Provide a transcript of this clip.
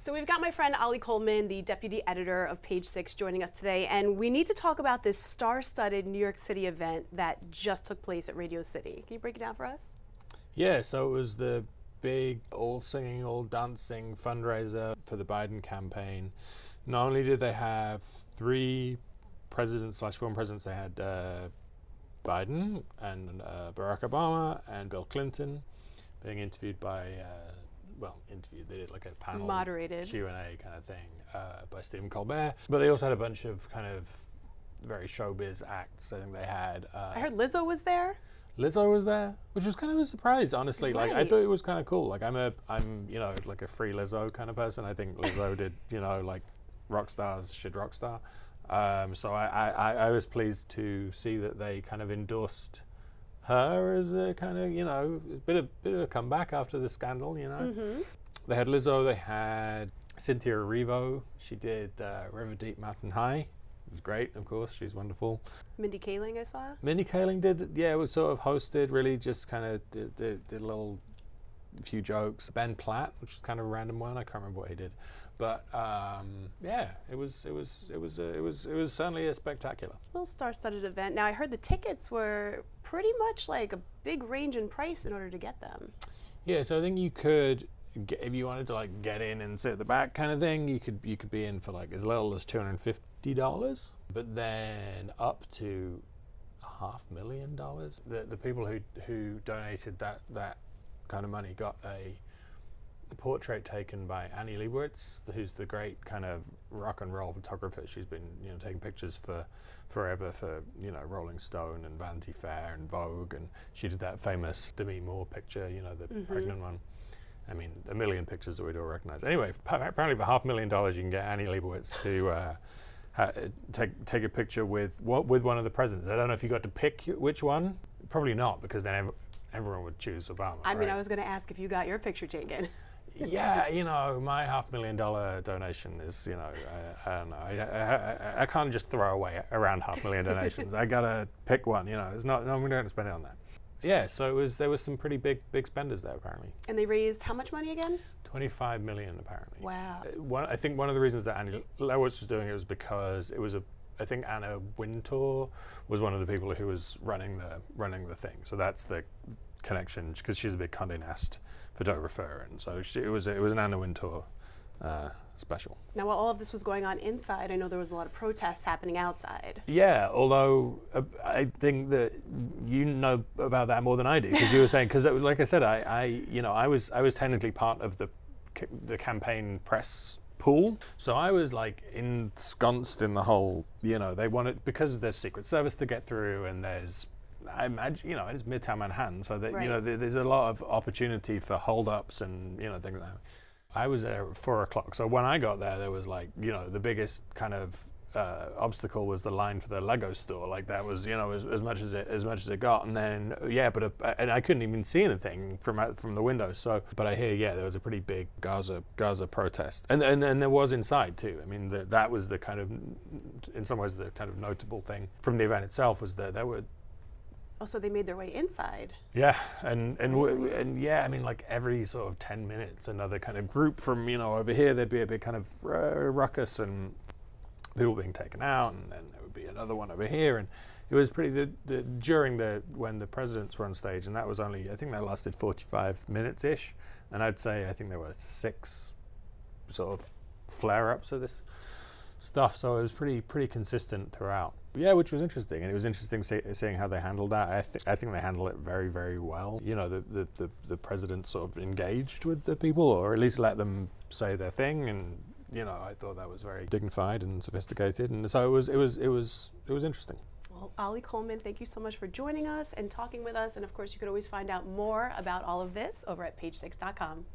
So we've got my friend Oli Coleman, the deputy editor of Page Six, joining us today, and we need to talk about this star-studded New York City event that just took place at Radio City. Can you break it down for us? Yeah, so it was the big all-singing, all-dancing fundraiser for the Biden campaign. Not only did they have three presidents / former presidents, they had Biden and Barack Obama and Bill Clinton being interviewed by they did like a panel moderated Q&A kind of thing by Stephen Colbert. But they also had a bunch of kind of very showbiz acts. I think they had I heard Lizzo was there. Lizzo was there, which was kind of a surprise, honestly. Right. Like I thought it was kind of cool. Like I'm like a free Lizzo kind of person. I think Lizzo did like rock stars should rock star. So I was pleased to see that they kind of endorsed her as a kind of a bit of a comeback after the scandal. Mm-hmm. They had Lizzo. They had Cynthia Erivo. She did River Deep Mountain High. It was great, of course. She's wonderful. Mindy Kaling, I saw. Mindy Kaling did, yeah, it was sort of hosted, really just kind of did a few jokes. Ben Platt, which is kind of a random one, I can't remember what he did. But yeah, it was certainly a spectacular. Little star-studded event. Now I heard the tickets were pretty much like a big range in price in order to get them. Yeah, so I think you could, if you wanted to like get in and sit at the back kind of thing, you could be in for like as little as $250, but then up to $500,000. The people who donated that kind of money got a portrait taken by Annie Leibovitz, who's the great kind of rock and roll photographer. She's been taking pictures for forever for Rolling Stone and Vanity Fair and Vogue, and she did that famous Demi Moore picture, the pregnant one. I mean, a million pictures that we'd all recognize. Anyway, apparently for $500,000 you can get Annie Leibovitz to take a picture with one of the presidents. I don't know if you got to pick which one. Probably not, because then everyone would choose Obama. I mean, I was going to ask if you got your picture taken. Yeah, my $500,000 donation is, I don't know. I can't just throw away around $500,000 donations. I gotta pick one. It's not. No, we don't spend it on that. Yeah, so there was some pretty big spenders there apparently. And they raised how much money again? $25 million apparently. Wow. I think one of the reasons that Annie Leibovitz was doing it was because it was I think Anna Wintour was one of the people who was running the thing. So that's the connection, because she's a big Condé Nast photographer, and so it was an Anna Wintour special. Now, while all of this was going on inside, I know there was a lot of protests happening outside. Yeah, although I think that you know about that more than I do, because you were saying, because like I said, I was technically part of the campaign press pool, so I was like ensconced in the whole. They wanted, because there's Secret Service to get through, and there's, I imagine, it's Midtown Manhattan, so that right. There's a lot of opportunity for holdups and things like that. I was there at 4:00, so when I got there was like the biggest kind of obstacle was the line for the Lego store. Like that was as much as it got, and then and I couldn't even see anything from the window. So, but I hear there was a pretty big Gaza protest, and there was inside too. I mean that was the kind of, in some ways, the kind of notable thing from the event itself was that there were. Oh, so they made their way inside. Yeah, and yeah, I mean, like every sort of 10 minutes, another kind of group from over here, there'd be a big kind of ruckus and people being taken out, and then there would be another one over here, and it was pretty when the presidents were on stage, and that was only, I think that lasted 45 minutes ish, and I think there were 6 sort of flare-ups of this stuff, so it was pretty consistent throughout. Yeah, which was interesting, and it was interesting seeing how they handled that. I think they handled it very, very well. The president sort of engaged with the people, or at least let them say their thing, and I thought that was very dignified and sophisticated, and so it was interesting. Well, Oli Coleman, thank you so much for joining us and talking with us, and of course you could always find out more about all of this over at page6.com.